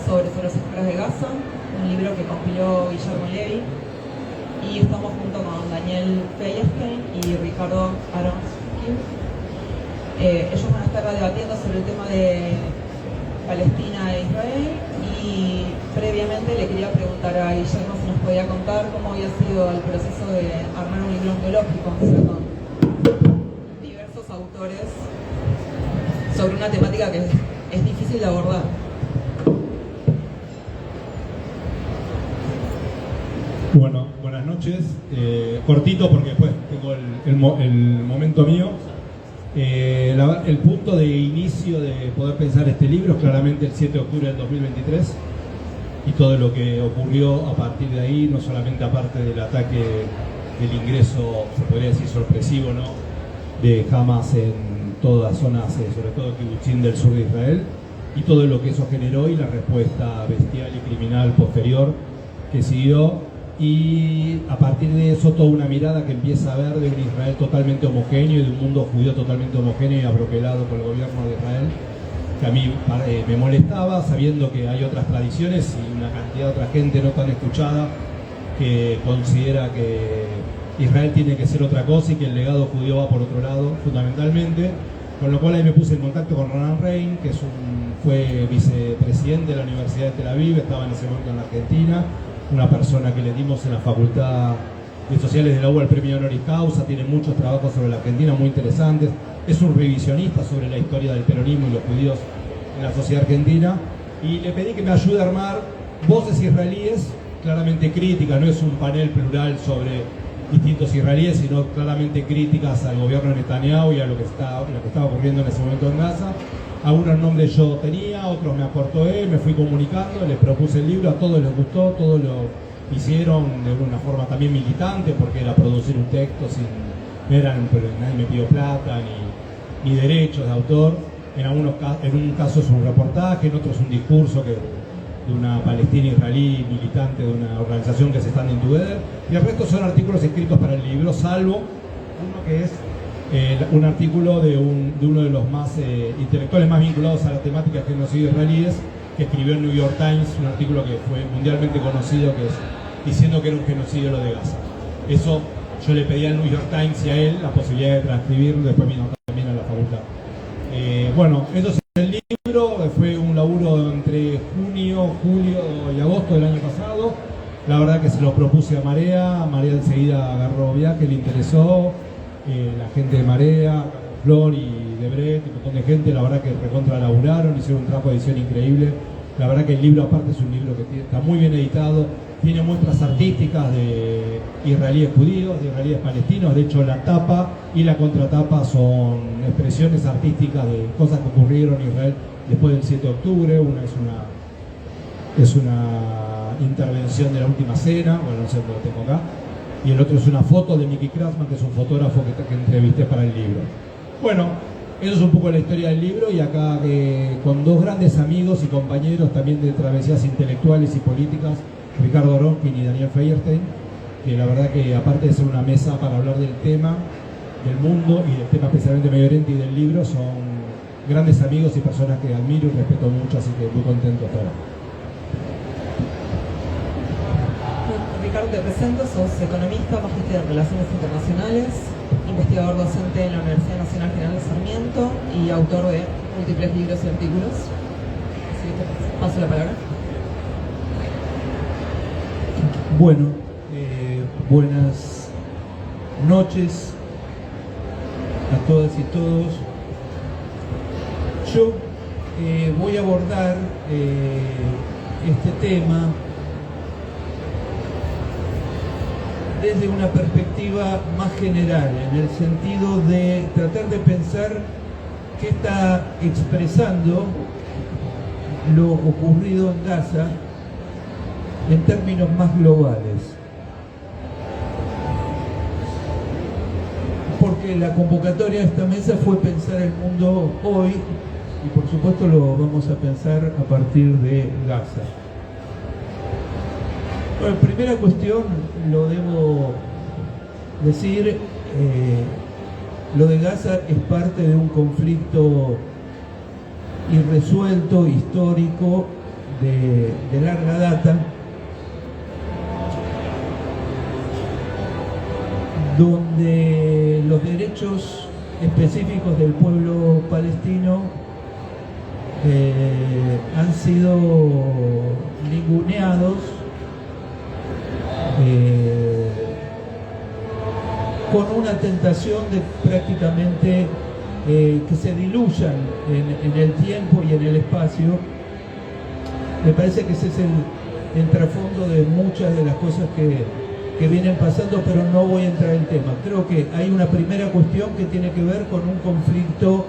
sobre las afueras de Gaza, un libro que compiló Guillermo Levi, y estamos junto con Daniel Feierstein y Ricardo Aronsky. Ellos van a estar debatiendo sobre el tema de Palestina e Israel, y previamente le quería preguntar a Guillermo si nos podía contar cómo había sido el proceso de armar un libro ontológico, o sea, con diversos autores sobre una temática que es difícil de abordar. Bueno, buenas noches. Cortito porque después tengo el momento mío. El punto de inicio de poder pensar este libro es claramente el 7 de octubre del 2023 y todo lo que ocurrió a partir de ahí, no solamente aparte del ataque, del ingreso, se podría decir sorpresivo, ¿no?, de Hamas en todas las zonas, sobre todo Kibutzim del sur de Israel, y todo lo que eso generó y la respuesta bestial y criminal posterior que siguió. Y a partir de eso toda una mirada que empieza a ver de un Israel totalmente homogéneo y de un mundo judío totalmente homogéneo y abroquelado por el gobierno de Israel, que a mí me molestaba, sabiendo que hay otras tradiciones y una cantidad de otra gente no tan escuchada que considera que Israel tiene que ser otra cosa y que el legado judío va por otro lado fundamentalmente, con lo cual ahí me puse en contacto con Ronan Rein, que fue vicepresidente de la Universidad de Tel Aviv, estaba en ese momento en la Argentina, una persona que le dimos en la Facultad de Sociales de la UBA el premio honoris causa, tiene muchos trabajos sobre la Argentina muy interesantes, es un revisionista sobre la historia del peronismo y los judíos en la sociedad argentina, y le pedí que me ayude a armar voces israelíes claramente críticas, no es un panel plural sobre distintos israelíes, sino claramente críticas al gobierno de Netanyahu y a lo que estaba ocurriendo en ese momento en Gaza. Algunos nombres yo tenía, otros me aportó él, me fui comunicando, les propuse el libro, a todos les gustó, todos lo hicieron de una forma también militante, porque era producir un texto pero nadie me pidió plata ni derechos de autor. En un caso es un reportaje, en otro es un discurso de una palestina israelí militante de una organización que es Standing Together, y el resto son artículos escritos para el libro, salvo uno que es un artículo de uno de los más intelectuales más vinculados a la temática de genocidio israelíes, que escribió en New York Times, un artículo que fue mundialmente conocido, que es diciendo que era un genocidio lo de Gaza. Eso yo le pedí al New York Times y a él la posibilidad de transcribirlo, después vino también a la facultad. Bueno, eso es el libro, fue un laburo entre junio, julio y agosto del año pasado. La verdad que se lo propuse a Marea enseguida agarró viaje, le interesó. La gente de Marea, Flor y Debret, un montón de gente, la verdad que recontra laburaron, hicieron un trabajo de edición increíble. La verdad que el libro aparte es un libro que está muy bien editado, tiene muestras artísticas de israelíes judíos, de israelíes palestinos. De hecho la tapa y la contratapa son expresiones artísticas de cosas que ocurrieron en Israel después del 7 de octubre. Una es una intervención de la última cena, bueno, no sé dónde lo tengo acá, y el otro es una foto de Mickey Krasman, que es un fotógrafo que entrevisté para el libro. Bueno, eso es un poco la historia del libro, y acá con dos grandes amigos y compañeros también de travesías intelectuales y políticas, Ricardo Aronsky y Daniel Feierstein, que la verdad que aparte de ser una mesa para hablar del tema, del mundo y del tema especialmente Medio Oriente y del libro, son grandes amigos y personas que admiro y respeto mucho, así que muy contento de estar ahora. Ricardo, te presento, sos economista, magíster en Relaciones Internacionales, investigador docente en la Universidad Nacional General de Sarmiento y autor de múltiples libros y artículos. Así que te paso la palabra. Bueno, buenas noches a todas y todos. Yo voy a abordar este tema desde una perspectiva más general, en el sentido de tratar de pensar qué está expresando lo ocurrido en Gaza en términos más globales. Porque la convocatoria de esta mesa fue pensar el mundo hoy, y por supuesto lo vamos a pensar a partir de Gaza. Bueno, primera cuestión, lo debo decir, lo de Gaza es parte de un conflicto irresuelto, histórico, de larga data, donde los derechos específicos del pueblo palestino han sido ninguneados, con una tentación de prácticamente que se diluyan en el tiempo y en el espacio. Me parece que ese es el trasfondo de muchas de las cosas que vienen pasando, pero no voy a entrar en el tema. Creo que hay una primera cuestión que tiene que ver con un conflicto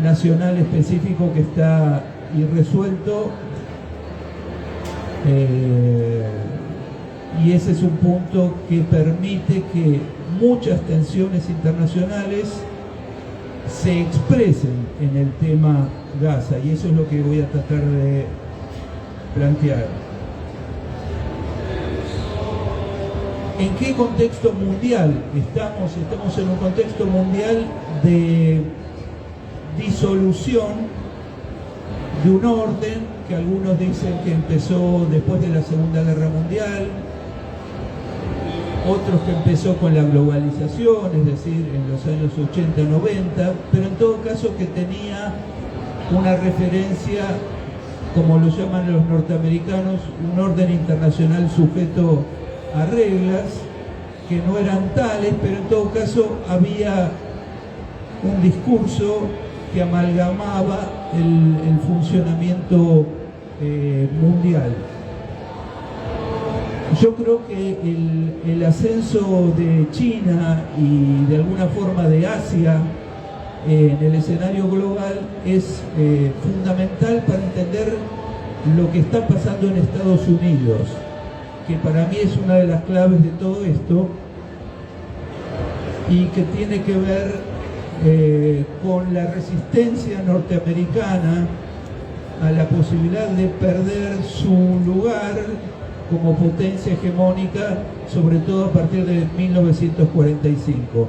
nacional específico que está irresuelto, y ese es un punto que permite que muchas tensiones internacionales se expresen en el tema Gaza, y eso es lo que voy a tratar de plantear. ¿En qué contexto mundial estamos? Estamos en un contexto mundial de disolución de un orden que algunos dicen que empezó después de la Segunda Guerra Mundial, otros que empezó con la globalización, es decir, en los años 80-90, pero en todo caso que tenía una referencia, como lo llaman los norteamericanos, un orden internacional sujeto a reglas que no eran tales, pero en todo caso había un discurso que amalgamaba el funcionamiento mundial. Yo creo que el ascenso de China y de alguna forma de Asia en el escenario global es fundamental para entender lo que está pasando en Estados Unidos, que para mí es una de las claves de todo esto y que tiene que ver con la resistencia norteamericana a la posibilidad de perder su lugar como potencia hegemónica, sobre todo a partir de 1945.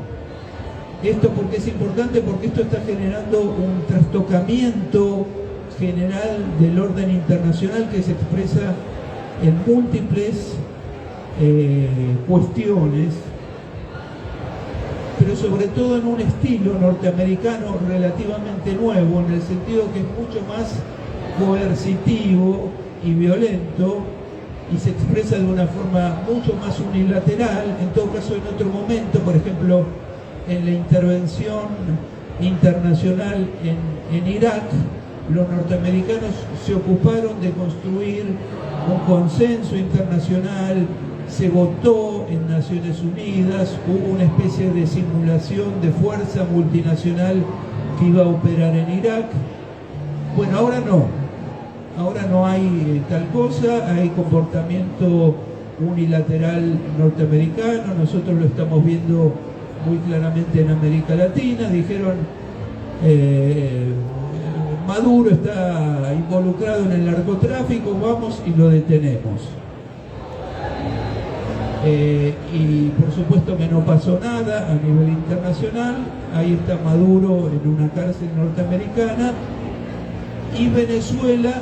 Esto porque es importante, porque esto está generando un trastocamiento general del orden internacional que se expresa en múltiples cuestiones, pero sobre todo en un estilo norteamericano relativamente nuevo, en el sentido que es mucho más coercitivo y violento, y se expresa de una forma mucho más unilateral. En todo caso, en otro momento, por ejemplo, en la intervención internacional en Irak, los norteamericanos se ocuparon de construir un consenso internacional, se votó en Naciones Unidas, hubo una especie de simulación de fuerza multinacional que iba a operar en Irak. Bueno, ahora no hay tal cosa, hay comportamiento unilateral norteamericano, nosotros lo estamos viendo muy claramente en América Latina. Dijeron Maduro está involucrado en el narcotráfico, vamos y lo detenemos. Y por supuesto que no pasó nada a nivel internacional. Ahí está Maduro en una cárcel norteamericana, y Venezuela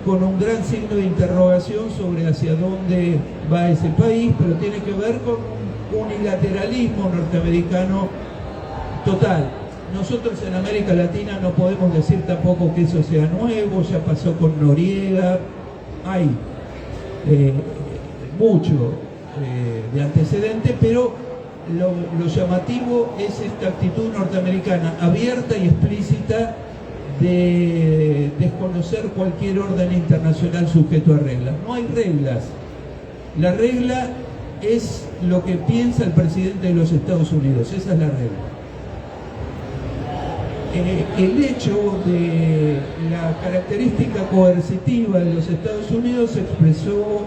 con un gran signo de interrogación sobre hacia dónde va ese país, pero tiene que ver con un unilateralismo norteamericano total. Nosotros en América Latina no podemos decir tampoco que eso sea nuevo, ya pasó con Noriega, hay mucho de antecedente, pero lo llamativo es esta actitud norteamericana abierta y explícita de desconocer cualquier orden internacional sujeto a reglas. No hay reglas. La regla es lo que piensa el presidente de los Estados Unidos, esa es la regla. El hecho de la característica coercitiva de los Estados Unidos se expresó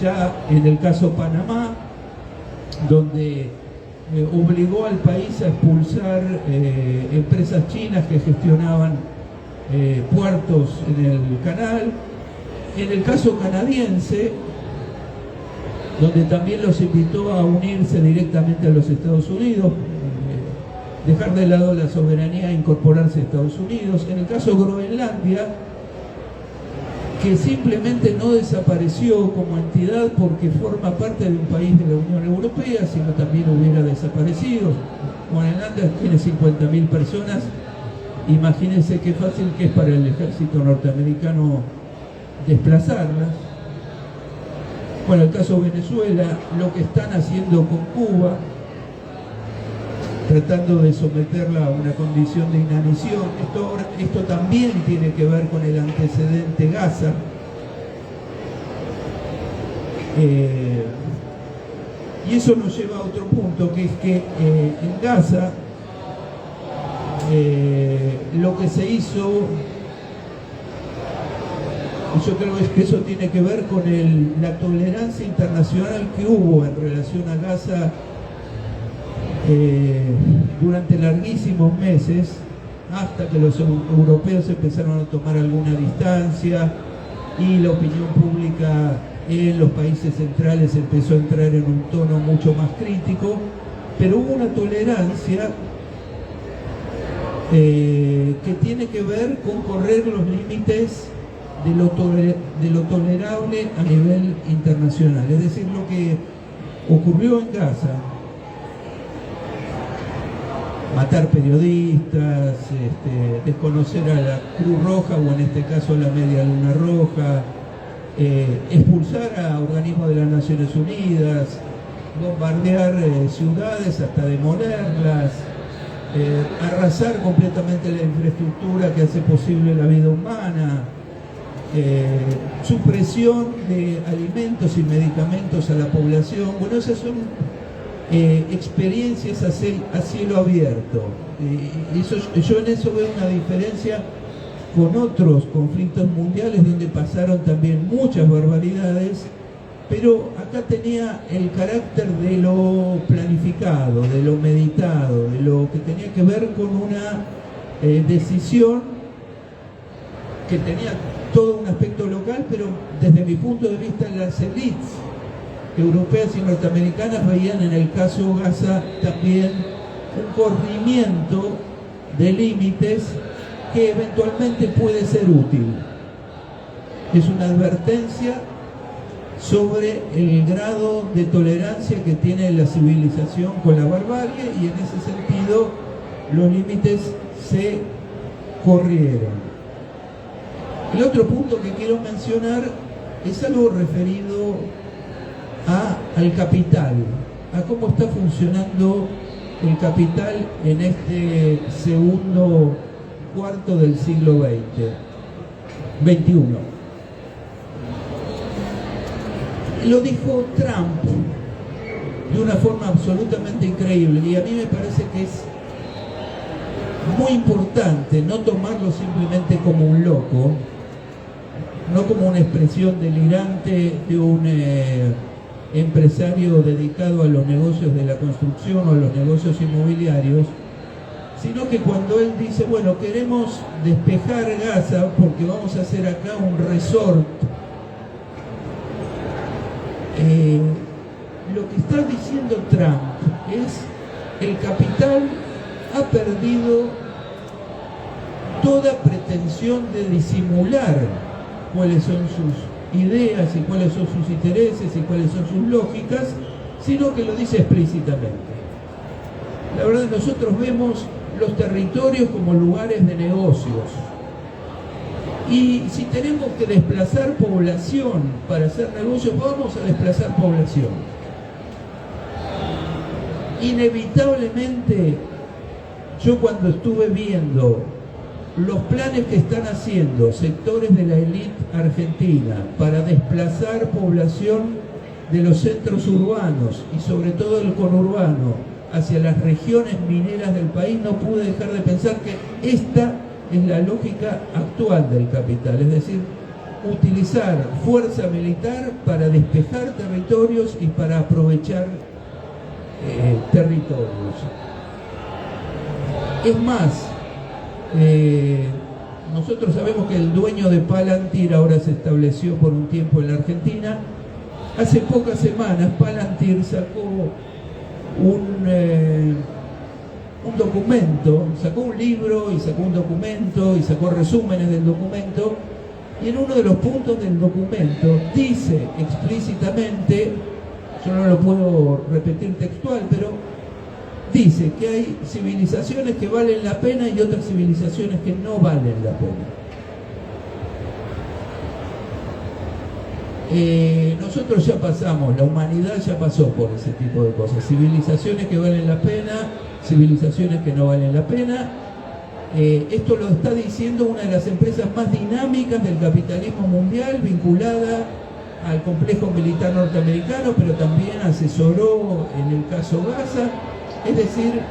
ya en el caso Panamá, donde obligó al país a expulsar empresas chinas que gestionaban puertos en el canal. En el caso canadiense, donde también los invitó a unirse directamente a los Estados Unidos, dejar de lado la soberanía e incorporarse a Estados Unidos. En el caso Groenlandia, que simplemente no desapareció como entidad porque forma parte de un país de la Unión Europea, sino también hubiera desaparecido. Groenlandia tiene 50.000 personas, imagínense qué fácil que es para el ejército norteamericano desplazarlas. Bueno, el caso de Venezuela, lo que están haciendo con Cuba, tratando de someterla a una condición de inanición. Esto también tiene que ver con el antecedente Gaza. Y eso nos lleva a otro punto, que es que en Gaza lo que se hizo, yo creo que eso tiene que ver con la tolerancia internacional que hubo en relación a Gaza durante larguísimos meses, hasta que los europeos empezaron a tomar alguna distancia y la opinión pública en los países centrales empezó a entrar en un tono mucho más crítico, pero hubo una tolerancia que tiene que ver con correr los límites de lo tolerable a nivel internacional. Es decir, lo que ocurrió en Gaza, matar periodistas, desconocer a la Cruz Roja o en este caso a la Media Luna Roja, expulsar a organismos de las Naciones Unidas, bombardear ciudades hasta demolerlas, arrasar completamente la infraestructura que hace posible la vida humana, supresión de alimentos y medicamentos a la población. Bueno, esas son experiencias a cielo abierto. Yo en eso veo una diferencia con otros conflictos mundiales donde pasaron también muchas barbaridades, pero acá tenía el carácter de lo planificado, de lo meditado, de lo que tenía que ver con una decisión que tenía todo un aspecto local, pero desde mi punto de vista las élites europeas y norteamericanas veían en el caso Gaza también un corrimiento de límites que eventualmente puede ser útil. Es una advertencia sobre el grado de tolerancia que tiene la civilización con la barbarie, y en ese sentido los límites se corrieron. El otro punto que quiero mencionar es algo referido al capital, a cómo está funcionando el capital en este segundo cuarto del siglo XXI. Lo dijo Trump de una forma absolutamente increíble, y a mí me parece que es muy importante no tomarlo simplemente como un loco, no como una expresión delirante de un empresario dedicado a los negocios de la construcción o a los negocios inmobiliarios, sino que cuando él dice, bueno, queremos despejar Gaza porque vamos a hacer acá un resort, lo que está diciendo Trump es: el capital ha perdido toda pretensión de disimular cuáles son sus ideas y cuáles son sus intereses y cuáles son sus lógicas, sino que lo dice explícitamente. La verdad, nosotros vemos los territorios como lugares de negocios, y si tenemos que desplazar población para hacer negocios, vamos a desplazar población. Inevitablemente, yo cuando estuve viendo los planes que están haciendo sectores de la élite argentina para desplazar población de los centros urbanos y sobre todo el conurbano hacia las regiones mineras del país, no pude dejar de pensar que esta es la lógica actual del capital, es decir, utilizar fuerza militar para despejar territorios y para aprovechar territorios. Es más, nosotros sabemos que el dueño de Palantir ahora se estableció por un tiempo en la Argentina. Hace pocas semanas Palantir sacó un documento, sacó un libro y sacó un documento y sacó resúmenes del documento Y en uno de los puntos del documento dice explícitamente, yo no lo puedo repetir textual, pero dice que hay civilizaciones que valen la pena y otras civilizaciones que no valen la pena. Nosotros ya pasamos, la humanidad ya pasó por ese tipo de cosas. Civilizaciones que valen la pena, civilizaciones que no valen la pena. Esto lo está diciendo una de las empresas más dinámicas del capitalismo mundial, vinculada al complejo militar norteamericano, pero también asesoró en el caso Gaza. Es decir,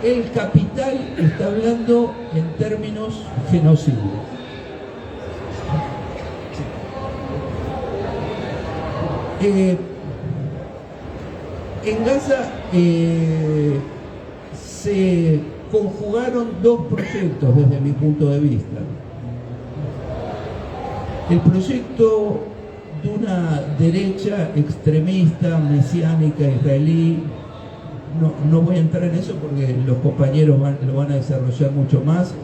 el capital está hablando en términos genocidas. En Gaza se conjugaron dos proyectos desde mi punto de vista. El proyecto de una derecha extremista, mesiánica, israelí. No voy a entrar en eso porque los compañeros lo van a desarrollar mucho más,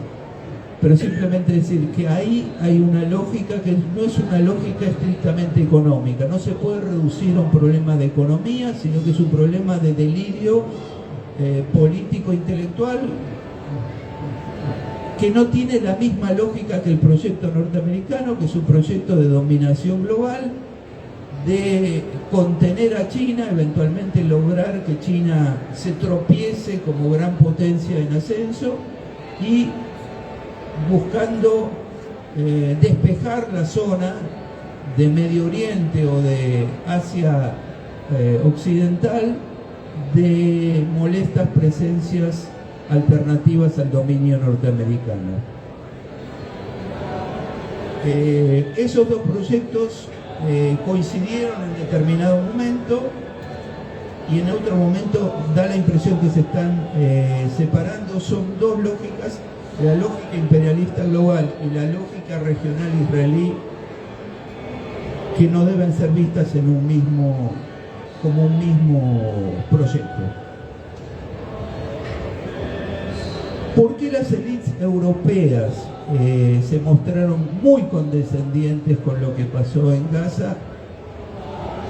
pero simplemente decir que ahí hay una lógica que no es una lógica estrictamente económica. No se puede reducir a un problema de economía, sino que es un problema de delirio político intelectual que no tiene la misma lógica que el proyecto norteamericano, que es un proyecto de dominación global, de contener a China, eventualmente lograr que China se tropiece como gran potencia en ascenso y buscando despejar la zona de Medio Oriente o de Asia Occidental de molestas presencias alternativas al dominio norteamericano. Esos dos proyectos coincidieron en determinado momento y en otro momento da la impresión que se están separando. Son dos lógicas, la lógica imperialista global y la lógica regional israelí, que no deben ser vistas en como un mismo proyecto. ¿Por qué las élites europeas se mostraron muy condescendientes con lo que pasó en Gaza?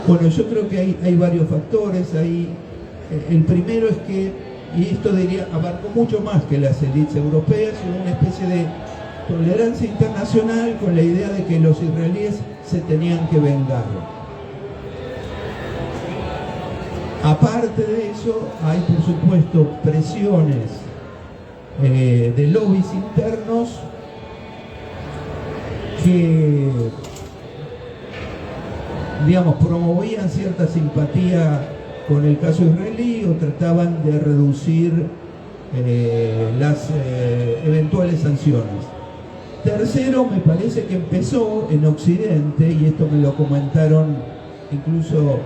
Bueno, yo creo que hay varios factores. El primero es que, y esto diría, abarcó mucho más que las élites europeas, sino una especie de tolerancia internacional con la idea de que los israelíes se tenían que vengar. Aparte de eso, hay por supuesto presiones de lobbies internos que, digamos, promovían cierta simpatía con el caso israelí o trataban de reducir las eventuales sanciones. Tercero, me parece que empezó en Occidente, y esto me lo comentaron incluso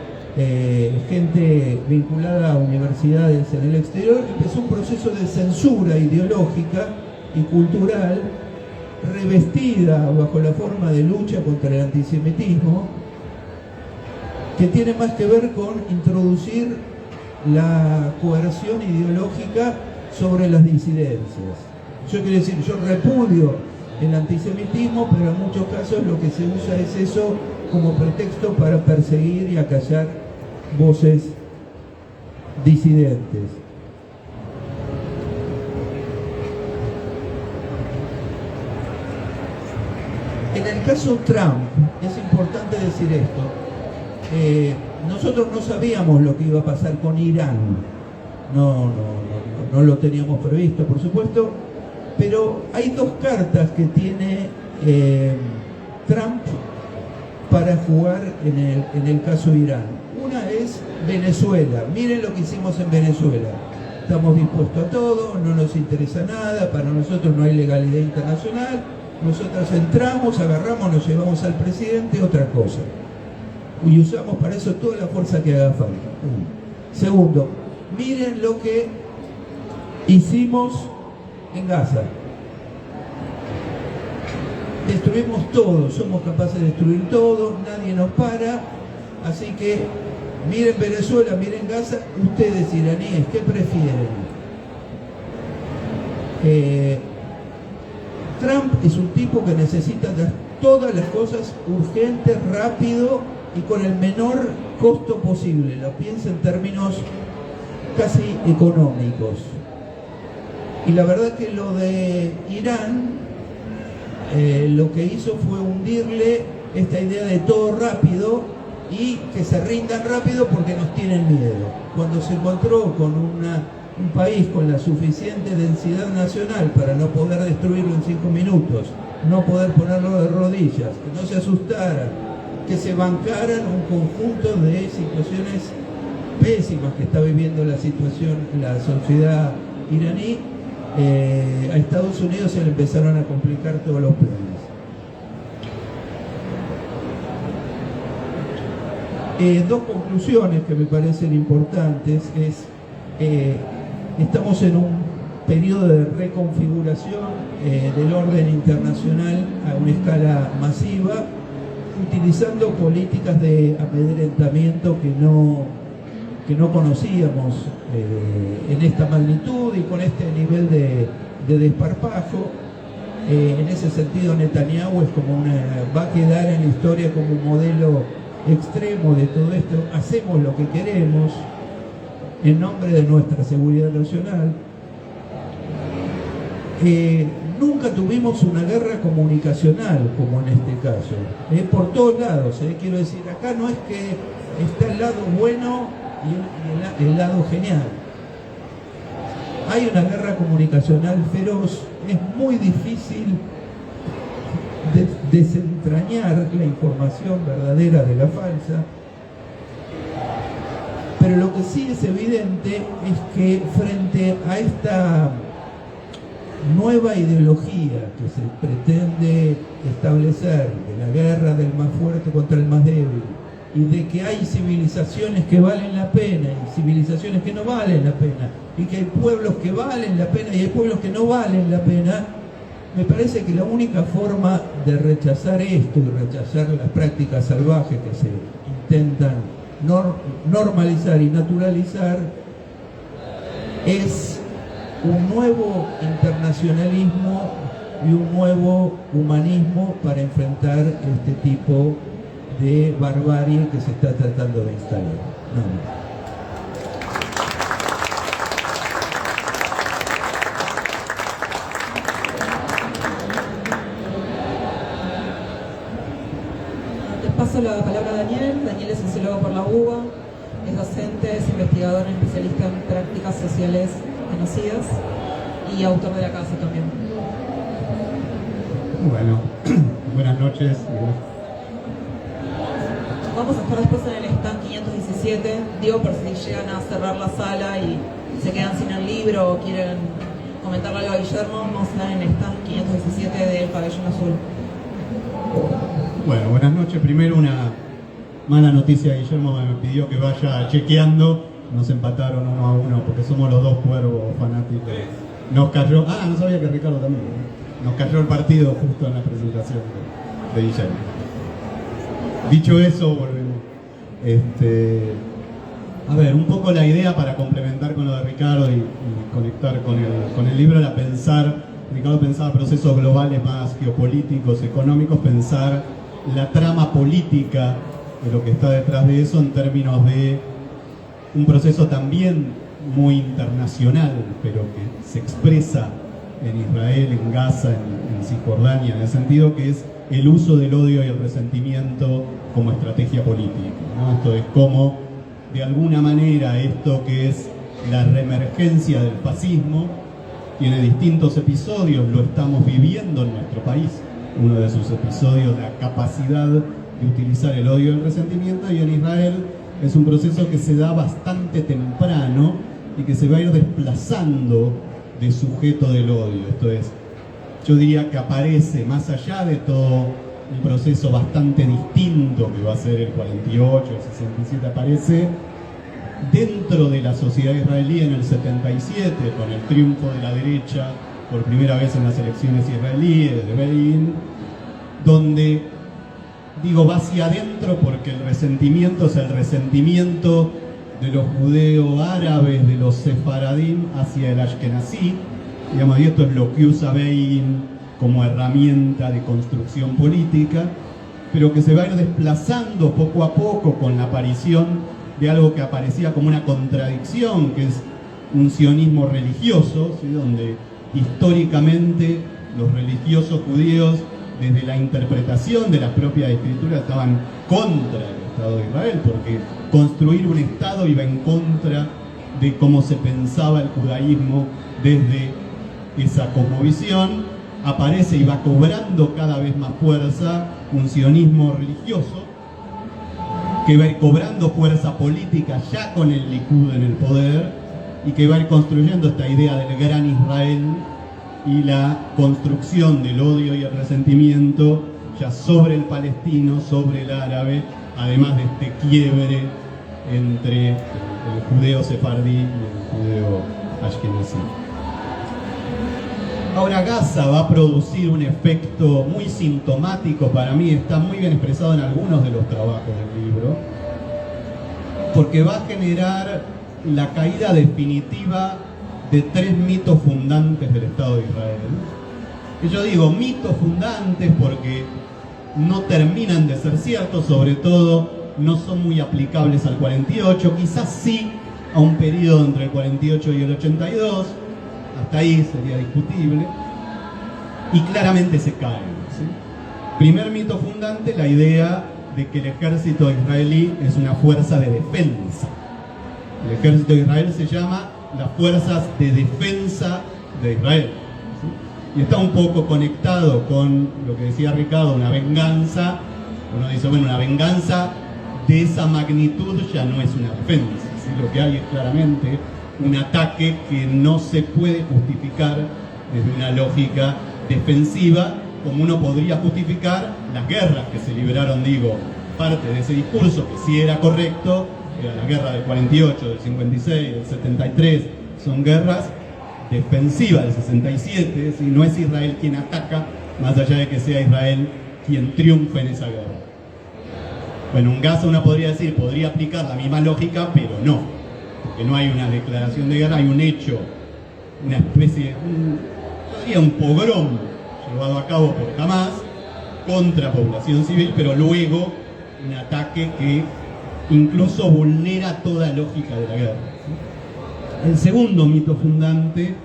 gente vinculada a universidades en el exterior, empezó un proceso de censura ideológica y cultural revestida bajo la forma de lucha contra el antisemitismo, que tiene más que ver con introducir la coerción ideológica sobre las disidencias. Yo quiero decir, yo repudio el antisemitismo, pero en muchos casos lo que se usa es eso como pretexto para perseguir y acallar voces disidentes. En el caso Trump, es importante decir esto, nosotros no sabíamos lo que iba a pasar con Irán, no lo teníamos previsto, por supuesto, pero hay dos cartas que tiene Trump para jugar en el caso Irán. Una es Venezuela. Miren lo que hicimos en Venezuela. Estamos dispuestos a todo, no nos interesa nada, para nosotros no hay legalidad internacional, nosotros entramos, agarramos, nos llevamos al presidente, otra cosa. Y usamos para eso toda la fuerza que haga falta. Segundo, miren lo que hicimos en Gaza. Destruimos todo, somos capaces de destruir todo, nadie nos para, así que miren Venezuela, miren Gaza, ustedes iraníes, ¿qué prefieren? Trump es un tipo que necesita todas las cosas urgentes, rápido y con el menor costo posible. Lo piensa en términos casi económicos. Y la verdad que lo de Irán, lo que hizo fue hundirle esta idea de todo rápido y que se rindan rápido porque nos tienen miedo. Cuando se encontró con un país con la suficiente densidad nacional para no poder destruirlo en 5 minutos, no poder ponerlo de rodillas, que no se asustaran, que se bancaran un conjunto de situaciones pésimas que está viviendo la sociedad iraní, a Estados Unidos se le empezaron a complicar todos los planes. Dos conclusiones que me parecen importantes es estamos en un periodo de reconfiguración del orden internacional a una escala masiva, utilizando políticas de amedrentamiento que no conocíamos en esta magnitud y con este nivel de desparpajo. En ese sentido, Netanyahu es como va a quedar en la historia como un modelo extremo de todo esto. Hacemos lo que queremos en nombre de nuestra seguridad nacional. Nunca tuvimos una guerra comunicacional como en este caso, por todos lados. Quiero decir, acá no es que está el lado bueno y el lado genial. Hay una guerra comunicacional feroz. Es muy difícil desentrañar la información verdadera de la falsa, pero lo que sí es evidente es que frente a esta nueva ideología que se pretende establecer de la guerra del más fuerte contra el más débil, y de que hay civilizaciones que valen la pena y civilizaciones que no valen la pena, y que hay pueblos que valen la pena y hay pueblos que no valen la pena, me parece que la única forma de rechazar esto y rechazar las prácticas salvajes que se intentan normalizar y naturalizar es un nuevo internacionalismo y un nuevo humanismo para enfrentar este tipo de barbarie que se está tratando de instalar. No. Paso la palabra a Daniel. Daniel es sociólogo por la UBA, es docente, es investigador, especialista en prácticas sociales genocidas y autor de la casa también. Bueno, buenas noches. Vamos a estar después en el stand 517, digo por si llegan a cerrar la sala y se quedan sin el libro o quieren comentarle algo a Guillermo, vamos a estar en el stand 517 del Pabellón Azul. Bueno, buenas noches. Primero una mala noticia. Guillermo me pidió que vaya chequeando. Nos empataron 1-1 porque somos los dos cuervos fanáticos. Nos cayó... no sabía que Ricardo también. Nos cayó el partido justo en la presentación de Guillermo. Dicho eso, volvemos. A ver, un poco la idea para complementar con lo de Ricardo y conectar con el libro era pensar... Ricardo pensaba procesos globales más geopolíticos, económicos, pensar la trama política de lo que está detrás de eso en términos de un proceso también muy internacional, pero que se expresa en Israel, en Gaza, en Cisjordania, en el sentido que es el uso del odio y el resentimiento como estrategia política, ¿no? Esto es como, de alguna manera, esto que es la reemergencia del fascismo tiene distintos episodios, lo estamos viviendo en nuestro país. Uno de sus episodios, la capacidad de utilizar el odio y el resentimiento, y en Israel es un proceso que se da bastante temprano y que se va a ir desplazando de sujeto del odio. Esto es, yo diría que aparece más allá de todo un proceso bastante distinto que va a ser el 48, el 67, aparece dentro de la sociedad israelí en el 77, con el triunfo de la derecha por primera vez en las elecciones israelíes de Begin, donde, digo, va hacia adentro porque el resentimiento es el resentimiento de los judeo-árabes, de los sefaradim hacia el ashkenazí, digamos, y esto es lo que usa Begin como herramienta de construcción política, pero que se va a ir desplazando poco a poco con la aparición de algo que aparecía como una contradicción, que es un sionismo religioso, ¿sí? Donde históricamente los religiosos judíos, desde la interpretación de las propias escrituras, estaban contra el Estado de Israel, porque construir un Estado iba en contra de cómo se pensaba el judaísmo desde esa cosmovisión. Aparece y va cobrando cada vez más fuerza un sionismo religioso, que va a ir cobrando fuerza política ya con el Likud en el poder, y que va a ir construyendo esta idea del gran Israel y la construcción del odio y el resentimiento ya sobre el palestino, sobre el árabe, además de este quiebre entre el judeo sefardí y el judeo ashkenazí. Ahora, Gaza va a producir un efecto muy sintomático para mí, está muy bien expresado en algunos de los trabajos del libro, porque va a generar la caída definitiva de 3 mitos fundantes del Estado de Israel. Y yo digo mitos fundantes porque no terminan de ser ciertos, sobre todo no son muy aplicables al 48, quizás sí a un periodo entre el 48 y el 82, hasta ahí sería discutible, y claramente se caen, ¿sí? Primer mito fundante, la idea de que el ejército israelí es una fuerza de defensa. El ejército de Israel se llama las fuerzas de defensa de Israel, ¿sí? Y está un poco conectado con lo que decía Ricardo, una venganza. Uno dice, bueno, una venganza de esa magnitud ya no es una defensa, ¿sí? Lo que hay es claramente un ataque que no se puede justificar desde una lógica defensiva, como uno podría justificar las guerras que se libraron, digo, parte de ese discurso que sí era correcto, era la guerra del 48, del 56, del 73, son guerras defensivas del 67, ¿sí? No es Israel quien ataca, más allá de que sea Israel quien triunfa en esa guerra. Bueno, en Gaza uno podría decir, podría aplicar la misma lógica, pero no, porque no hay una declaración de guerra, hay un hecho, una especie, yo diría un pogrom llevado a cabo por Hamas contra población civil, pero luego un ataque que incluso vulnera toda lógica de la guerra, ¿sí? El segundo mito fundante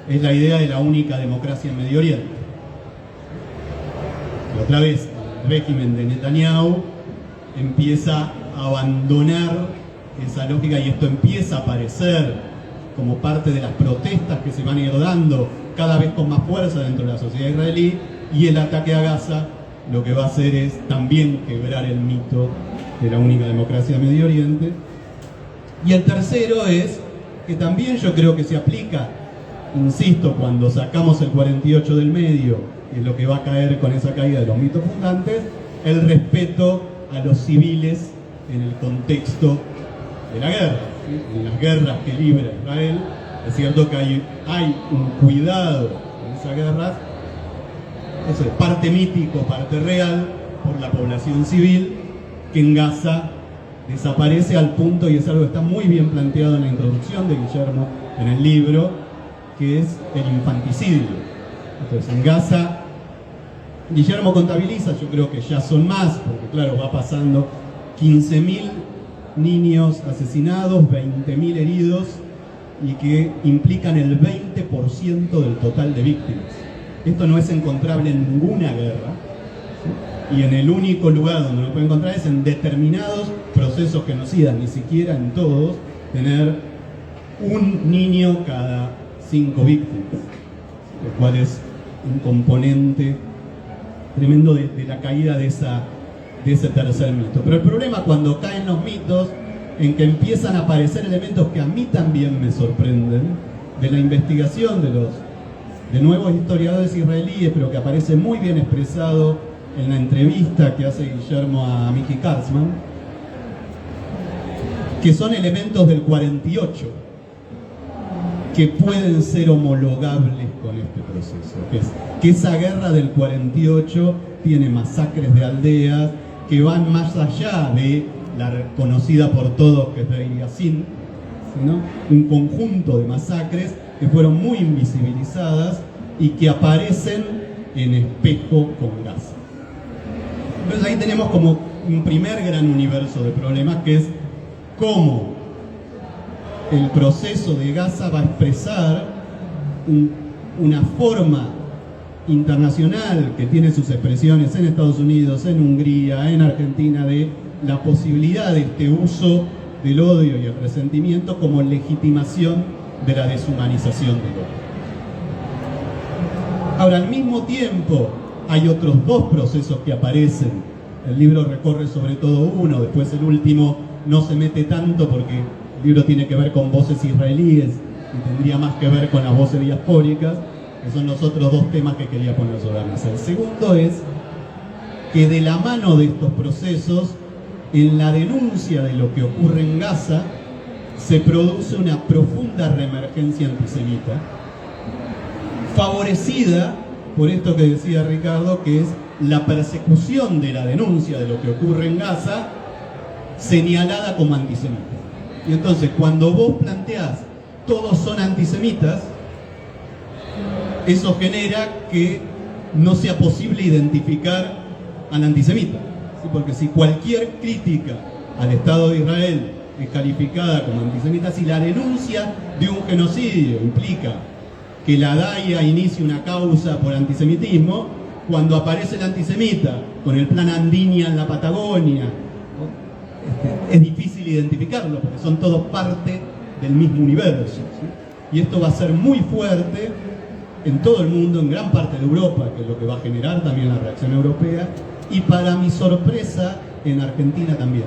es la idea de la única democracia en Medio Oriente. Y otra vez, el régimen de Netanyahu empieza a abandonar esa lógica y esto empieza a aparecer como parte de las protestas que se van a ir dando cada vez con más fuerza dentro de la sociedad israelí, y el ataque a Gaza lo que va a hacer es también quebrar el mito de la única democracia de Medio Oriente. Y el tercero es que también yo creo que se aplica, insisto, cuando sacamos el 48 del medio, y es lo que va a caer con esa caída de los mitos fundantes, el respeto a los civiles en el contexto de la guerra, ¿sí? En las guerras que libra Israel, es cierto que hay un cuidado en esas guerras, eso es parte mítico, parte real, por la población civil, que en Gaza desaparece al punto, y es algo que está muy bien planteado en la introducción de Guillermo en el libro, que es el infanticidio. Entonces, en Gaza, Guillermo contabiliza, yo creo que ya son más, porque claro, va pasando 15.000 niños asesinados, 20.000 heridos, y que implican el 20% del total de víctimas. Esto no es encontrable en ninguna guerra, ¿sí? Y en el único lugar donde lo puede encontrar es en determinados procesos genocidas, ni siquiera en todos, tener un niño cada 5 víctimas, lo cual es un componente tremendo de la caída de ese tercer mito. Pero el problema cuando caen los mitos, en que empiezan a aparecer elementos que a mí también me sorprenden, de la investigación de nuevos historiadores israelíes, pero que aparece muy bien expresado en la entrevista que hace Guillermo a Miki Katzman, que son elementos del 48, que pueden ser homologables con este proceso, que esa guerra del 48 tiene masacres de aldeas que van más allá de la conocida por todos que es Deir Yassin, ¿no? Un conjunto de masacres que fueron muy invisibilizadas y que aparecen en espejo con Gaza. Entonces ahí tenemos como un primer gran universo de problemas, que es cómo el proceso de Gaza va a expresar una forma internacional que tiene sus expresiones en Estados Unidos, en Hungría, en Argentina, de la posibilidad de este uso del odio y el resentimiento como legitimación de la deshumanización del otro. Ahora, al mismo tiempo, hay otros dos procesos que aparecen. El libro recorre sobre todo uno, después el último no se mete tanto porque el libro tiene que ver con voces israelíes y tendría más que ver con las voces diaspóricas, que son los otros dos temas que quería poner sobre la mesa. El segundo es que de la mano de estos procesos, en la denuncia de lo que ocurre en Gaza, se produce una profunda reemergencia antisemita, favorecida por esto que decía Ricardo, que es la persecución de la denuncia de lo que ocurre en Gaza, señalada como antisemita. Y entonces, cuando vos planteás todos son antisemitas, eso genera que no sea posible identificar al antisemita. ¿Sí? Porque si cualquier crítica al Estado de Israel es calificada como antisemita, si la denuncia de un genocidio implica que la DAIA inicie una causa por antisemitismo, cuando aparece el antisemita con el plan Andinia en la Patagonia, es difícil identificarlo porque son todos parte del mismo universo. ¿Sí? Y esto va a ser muy fuerte en todo el mundo, en gran parte de Europa, que es lo que va a generar también la reacción europea, y para mi sorpresa, en Argentina también.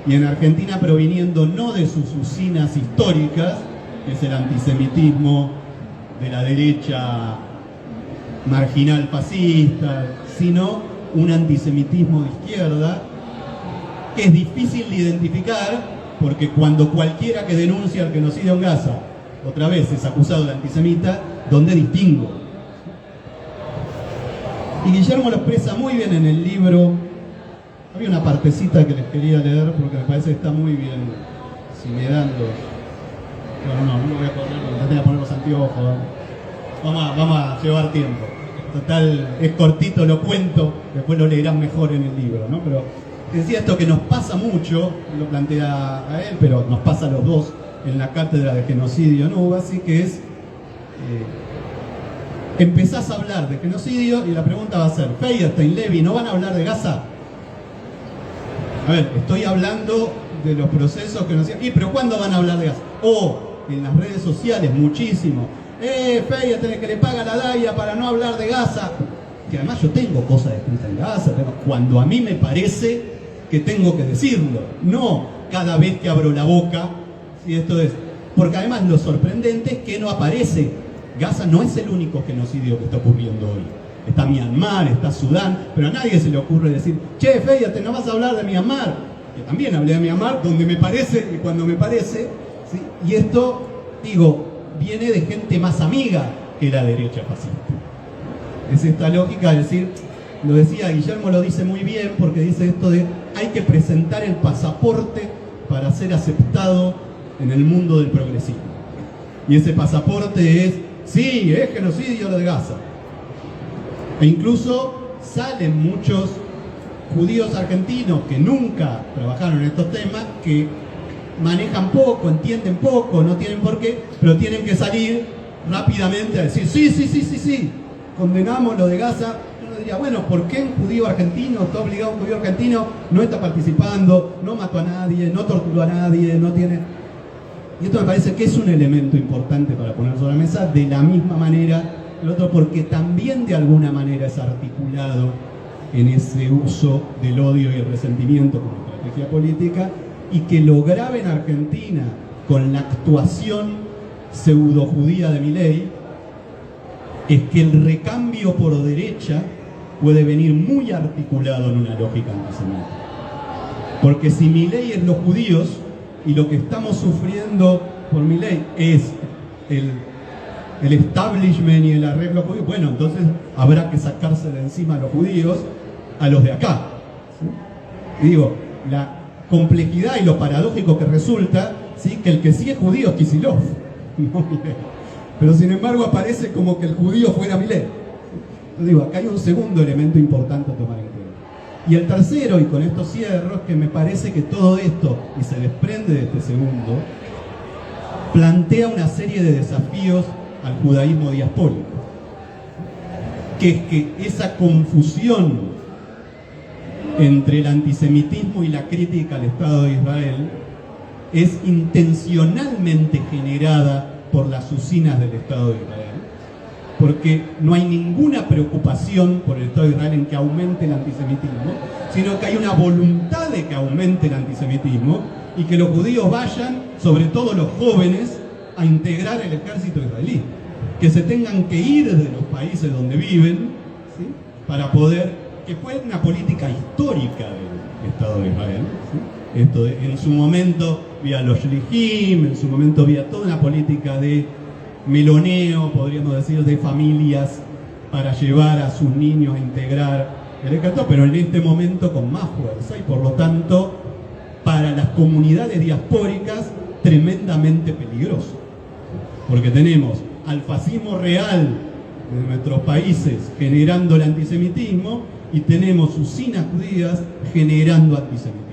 Y en Argentina proviniendo no de sus usinas históricas, que es el antisemitismo de la derecha marginal fascista, sino un antisemitismo de izquierda, que es difícil de identificar, porque cuando cualquiera que denuncia el genocidio en Gaza, otra vez es acusado de antisemita, ¿dónde distingo? Y Guillermo lo expresa muy bien en el libro. Había una partecita que les quería leer porque me parece que está muy bien. Si me dan los... Bueno, no me voy a poner, porque tengo que poner los anteojos. Vamos a llevar tiempo. Total, es cortito, lo cuento, después lo leerán mejor en el libro, ¿no? Pero decía esto que nos pasa mucho, lo plantea a él, pero nos pasa a los dos en la cátedra de genocidio en UBA, así que es... empezás a hablar de genocidio y la pregunta va a ser, Feyerstein, Levy, ¿no van a hablar de Gaza? A ver, estoy hablando de los procesos que nos decían, pero ¿cuándo van a hablar de Gaza? En las redes sociales, muchísimo. Feyerstein, que le paga la DAIA para no hablar de Gaza. Que además yo tengo cosas escritas en Gaza, cuando a mí me parece que tengo que decirlo, no cada vez que abro la boca. ¿Sí? Esto es, porque además lo sorprendente es que no aparece. Gaza no es el único genocidio que está ocurriendo hoy. Está Myanmar, está Sudán, pero a nadie se le ocurre decir, che, Feyerstein, ¿no vas a hablar de Myanmar? Que también hablé de Myanmar, donde me parece y cuando me parece. ¿Sí? Y esto, digo, viene de gente más amiga que la derecha fascista. Es esta lógica de decir, lo decía Guillermo, lo dice muy bien, porque dice esto de hay que presentar el pasaporte para ser aceptado en el mundo del progresismo. Y ese pasaporte es, sí, es genocidio lo de Gaza. E incluso salen muchos judíos argentinos que nunca trabajaron en estos temas, que manejan poco, entienden poco, no tienen por qué, pero tienen que salir rápidamente a decir, sí, condenamos lo de Gaza. Uno diría, bueno, ¿por qué un judío argentino, está obligado un judío argentino, no está participando, no mató a nadie, no torturó a nadie, no tiene... Y esto me parece que es un elemento importante para poner sobre la mesa, de la misma manera el otro, porque también de alguna manera es articulado en ese uso del odio y el resentimiento como estrategia política, y que lo grave en Argentina con la actuación pseudo-judía de Milei es que el recambio por derecha puede venir muy articulado en una lógica antisemita. Porque si Milei es los judíos, y lo que estamos sufriendo por Milei es el establishment y el arreglo judío, bueno, entonces habrá que sacarse de encima a los judíos, a los de acá. ¿Sí? Y digo, la complejidad y lo paradójico que resulta, ¿sí? Que el que sí es judío es Kicillof, no Milei. Pero sin embargo aparece como que el judío fuera Milei. Digo, acá hay un segundo elemento importante a tomar en cuenta. Y el tercero, y con esto cierro, es que me parece que todo esto, y se desprende de este segundo, plantea una serie de desafíos al judaísmo diaspórico. Que es que esa confusión entre el antisemitismo y la crítica al Estado de Israel es intencionalmente generada por las usinas del Estado de Israel, porque no hay ninguna preocupación por el Estado de Israel en que aumente el antisemitismo, sino que hay una voluntad de que aumente el antisemitismo y que los judíos vayan, sobre todo los jóvenes, a integrar el ejército israelí, que se tengan que ir de los países donde viven, ¿sí?, para poder, que fue una política histórica del Estado de Israel, ¿sí? Esto en su momento vía los shlichim, en su momento vía toda una política de meloneo, podríamos decir, de familias para llevar a sus niños a integrar el ejército, pero en este momento con más fuerza y por lo tanto para las comunidades diaspóricas tremendamente peligroso, porque tenemos al fascismo real de nuestros países generando el antisemitismo y tenemos usinas judías generando antisemitismo.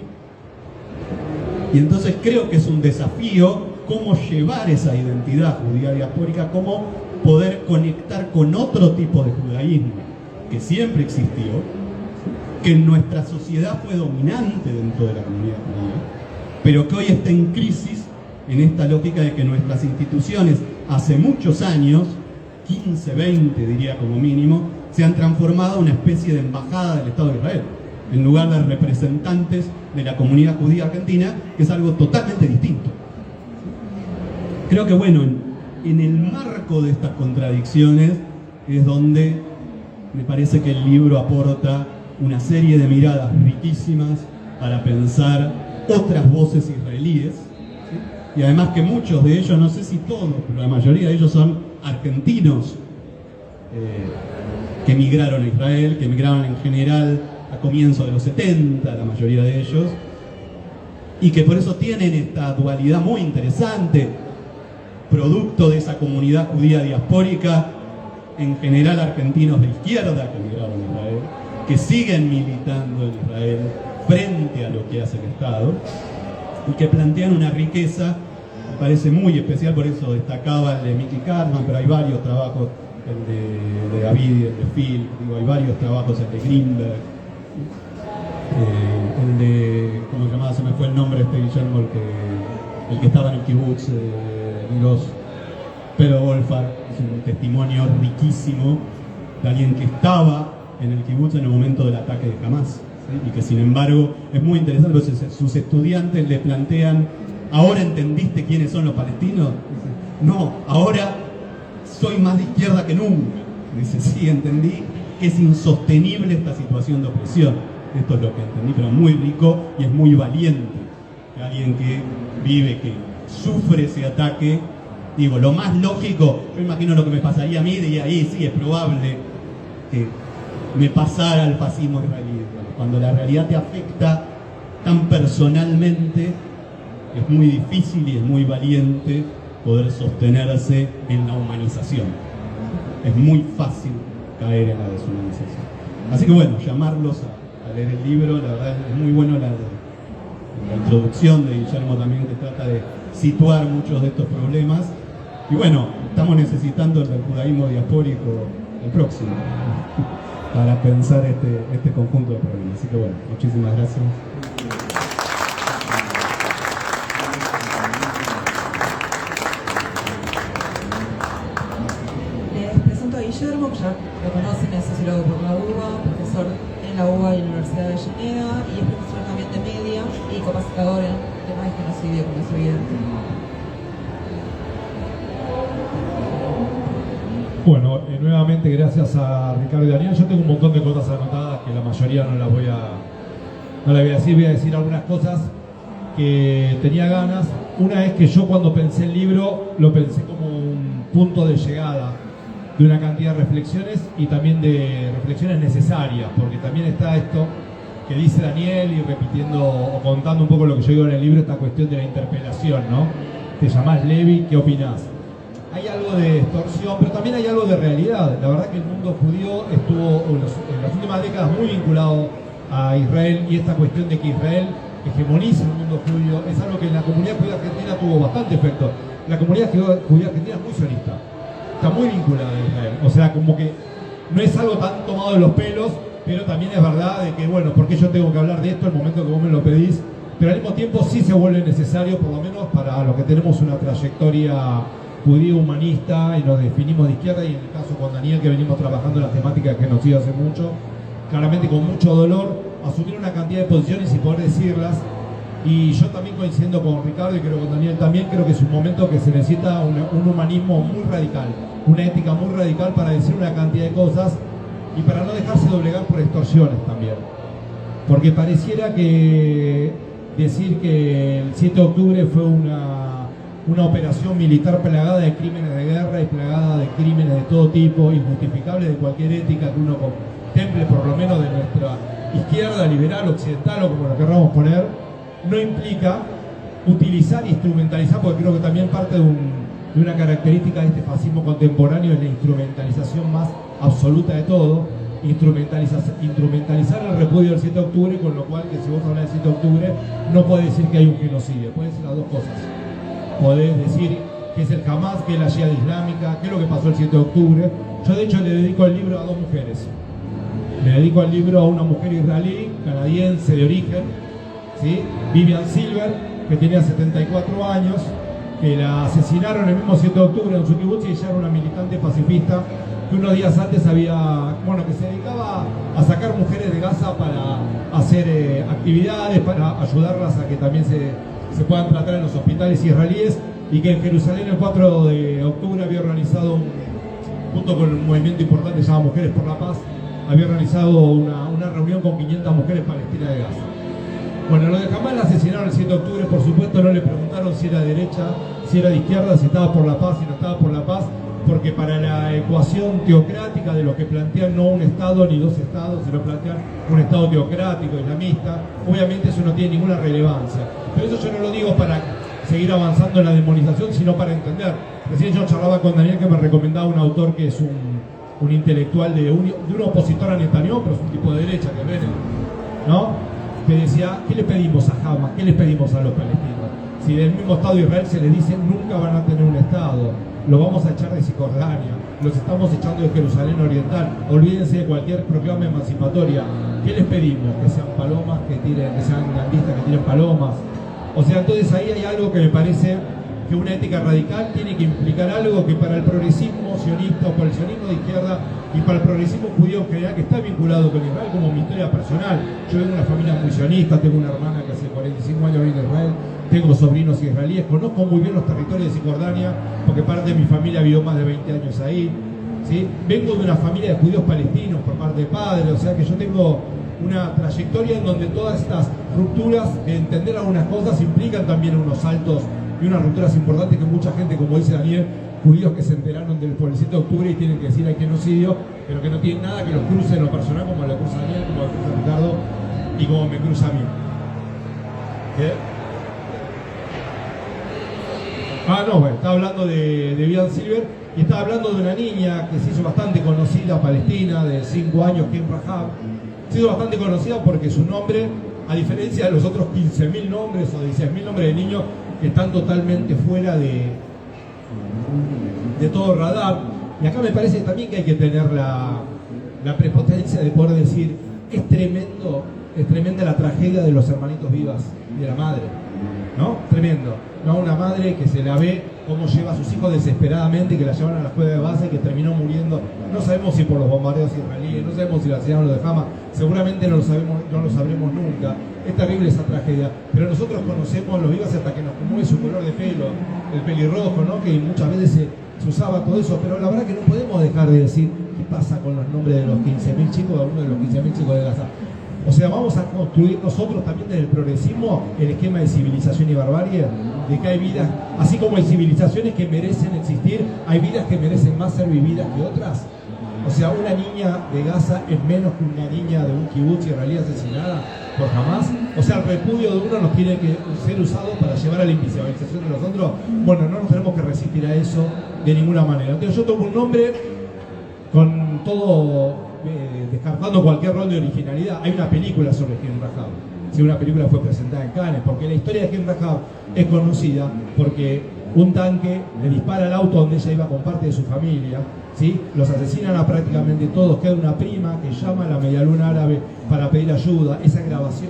Y entonces creo que es un desafío cómo llevar esa identidad judía diaspórica, cómo poder conectar con otro tipo de judaísmo que siempre existió, que en nuestra sociedad fue dominante dentro de la comunidad judía, pero que hoy está en crisis en esta lógica de que nuestras instituciones hace muchos años, 15, 20 diría como mínimo, se han transformado en una especie de embajada del Estado de Israel, en lugar de representantes de la comunidad judía argentina, que es algo totalmente distinto. Creo que bueno, en el marco de estas contradicciones es donde me parece que el libro aporta una serie de miradas riquísimas para pensar otras voces israelíes, ¿sí? Y además que muchos de ellos, no sé si todos, pero la mayoría de ellos son argentinos que emigraron a Israel, que emigraron en general a comienzos de los 70, la mayoría de ellos, y que por eso tienen esta dualidad muy interesante, producto de esa comunidad judía diaspórica, en general argentinos de izquierda que emigraron a Israel, que siguen militando en Israel frente a lo que hace el Estado, y que plantean una riqueza, me parece muy especial, por eso destacaba el de Mickey Cartman, pero hay varios trabajos, el de David, el de Phil, digo, hay varios trabajos, el de Greenberg, el de, ¿cómo se llamaba? Se me fue el nombre este Guillermo, el que estaba en el kibutz, Pedro Wolfar, es un testimonio riquísimo de alguien que estaba en el kibutz en el momento del ataque de Hamas, ¿sí? Y que sin embargo es muy interesante, porque sus estudiantes le plantean, ¿ahora entendiste quiénes son los palestinos? Dice, no, ahora soy más de izquierda que nunca. Dice, sí, entendí que es insostenible esta situación de opresión. Esto es lo que entendí, pero muy rico y es muy valiente. Alguien que vive, que sufre ese ataque. Digo, lo más lógico, yo imagino lo que me pasaría a mí, diría, ahí sí, es probable que me pasara al fascismo israelí. Cuando la realidad te afecta tan personalmente, es muy difícil y es muy valiente poder sostenerse en la humanización. Es muy fácil caer en la deshumanización. Así que bueno, llamarlos a leer el libro, la verdad es muy bueno la introducción de Guillermo también, que trata de situar muchos de estos problemas. Y bueno, estamos necesitando el del judaísmo diaspórico el próximo para pensar este conjunto de problemas. Así que bueno, muchísimas gracias. Les presento a Guillermo, que ya lo conocen, es sociólogo por la UBA, profesor en la UBA y la Universidad de Avellaneda, y es profesor también de media y capacitador en temas de genocidio, como es evidente. Bueno, nuevamente gracias a Ricardo y Daniel. Yo tengo un montón de cosas anotadas que la mayoría no las voy a decir. Voy a decir algunas cosas que tenía ganas. Una es que yo cuando pensé el libro lo pensé como un punto de llegada de una cantidad de reflexiones y también de reflexiones necesarias, porque también está esto que dice Daniel y repitiendo o contando un poco lo que yo digo en el libro, esta cuestión de la interpelación, ¿no? Te llamás Levi, ¿qué opinás? Hay algo algo de extorsión, pero también hay algo de realidad. La verdad que el mundo judío estuvo en las últimas décadas muy vinculado a Israel, y esta cuestión de que Israel hegemoniza el mundo judío es algo que en la comunidad judía argentina tuvo bastante efecto. La comunidad judía argentina es muy sionista, está muy vinculada a Israel. O sea, como que no es algo tan tomado de los pelos, pero también es verdad de que, bueno, ¿por qué yo tengo que hablar de esto en el momento que vos me lo pedís? Pero al mismo tiempo sí se vuelve necesario, por lo menos para los que tenemos una trayectoria judía humanista y nos definimos de izquierda, y en el caso con Daniel, que venimos trabajando en las temáticas que nos sigue hace mucho, claramente con mucho dolor, asumir una cantidad de posiciones y poder decirlas. Y yo también coincidiendo con Ricardo, y creo que con Daniel también, creo que es un momento que se necesita un humanismo muy radical, una ética muy radical para decir una cantidad de cosas y para no dejarse doblegar por extorsiones también. Porque pareciera que decir que el 7 de octubre fue una operación militar plagada de crímenes de guerra y plagada de crímenes de todo tipo, injustificables de cualquier ética que uno contemple, por lo menos de nuestra izquierda, liberal, occidental o como lo querramos poner, no implica utilizar e instrumentalizar, porque creo que también parte de una característica de este fascismo contemporáneo es la instrumentalización más absoluta de todo, instrumentalizar el repudio del 7 de octubre, con lo cual que si vos hablas del 7 de octubre no podés decir que hay un genocidio, podés decir las dos cosas. Podés decir que es el Hamas, que es la Jihad Islámica, que es lo que pasó el 7 de octubre. Yo de hecho le dedico el libro a dos mujeres. Le dedico el libro a una mujer israelí, canadiense de origen, ¿sí? Vivian Silver, que tenía 74 años, que la asesinaron el mismo 7 de octubre en su kibutz, y ella era una militante pacifista que unos días antes que se dedicaba a sacar mujeres de Gaza para hacer actividades, para ayudarlas a que también se puedan tratar en los hospitales israelíes, y que en Jerusalén el 4 de octubre había organizado, junto con un movimiento importante llamado Mujeres por la Paz, había organizado una reunión con 500 mujeres palestinas de Gaza. Bueno, lo de Hamas la asesinaron el 7 de octubre, por supuesto no le preguntaron si era de derecha, si era de izquierda, si estaba por la paz, si no estaba por la paz, porque para la ecuación teocrática de lo que plantean no un Estado ni dos Estados, sino plantean un Estado teocrático, islamista, obviamente eso no tiene ninguna relevancia. Pero eso yo no lo digo para seguir avanzando en la demonización, sino para entender. Recién yo charlaba con Daniel, que me recomendaba un autor que es un intelectual de un opositor a Netanyahu, pero es un tipo de derecha, que ven, ¿no? Que decía, ¿qué le pedimos a Hamas? ¿Qué le pedimos a los palestinos? Si del mismo Estado de Israel se les dice, nunca van a tener un Estado, lo vamos a echar de Cisjordania, los estamos echando de Jerusalén Oriental, olvídense de cualquier proclama emancipatoria. ¿Qué les pedimos? Que sean palomas, que sean grandistas, que tiren palomas. O sea, entonces ahí hay algo que me parece que una ética radical tiene que implicar algo que para el progresismo sionista o para el sionismo de izquierda y para el progresismo judío en general, que está vinculado con Israel, como mi historia personal. Yo vengo de una familia muy sionista, tengo una hermana que hace 45 años vive en Israel, tengo sobrinos israelíes, conozco muy bien los territorios de Cisjordania, porque parte de mi familia vivió más de 20 años ahí, ¿sí? Vengo de una familia de judíos palestinos por parte de padre, o sea que yo tengo una trayectoria en donde todas estas rupturas de entender algunas cosas implican también unos saltos y unas rupturas importantes que mucha gente, como dice Daniel, judíos que se enteraron por el 7 de octubre y tienen que decir hay genocidio, pero que no tienen nada que los cruce en lo personal, como lo cruza Daniel, como lo cruza Ricardo y como me cruza a mí. ¿Qué? Estaba hablando de Vivian Silver, y estaba hablando de una niña que se hizo bastante conocida, palestina, de 5 años, Kim Rahab. Se hizo bastante conocida porque su nombre, a diferencia de los otros 15.000 nombres o 16.000 nombres de niños que están totalmente fuera de todo radar, y acá me parece también que hay que tener la prepotencia de poder decir, es tremenda la tragedia de los hermanitos Vivas y de la madre, ¿no? Tremendo, ¿no? Una madre que se la ve cómo lleva a sus hijos desesperadamente, que la llevan a la escuela de base y que terminó muriendo, no sabemos si por los bombardeos israelíes, no sabemos si la asesinaron los de Hamas, seguramente no lo sabremos nunca. Es terrible esa tragedia, pero nosotros conocemos los Vivas hasta que nos conmueve su color de pelo, el pelirrojo, ¿no? Que muchas veces se usaba todo eso, pero la verdad que no podemos dejar de decir qué pasa con los nombres de los 15.000 chicos, de algunos de los 15.000 chicos de Gaza. O sea, vamos a construir nosotros también desde el progresismo el esquema de civilización y barbarie, de que hay vidas, así como hay civilizaciones que merecen existir, hay vidas que merecen más ser vividas que otras. O sea, una niña de Gaza es menos que una niña de un kibutz israelí asesinada por Hamas. O sea, el repudio de uno nos tiene que ser usado para llevar a la invisibilización de los otros. Bueno, no nos tenemos que resistir a eso de ninguna manera. Entonces yo tomo un nombre con todo, descartando cualquier rol de originalidad. Hay una película sobre Kim Rahab. Sí, una película fue presentada en Cannes, porque la historia de Kim Rahab es conocida porque un tanque le dispara al auto donde ella iba con parte de su familia, ¿sí? Los asesinan a prácticamente todos, queda una prima que llama a la medialuna árabe para pedir ayuda, esa grabación,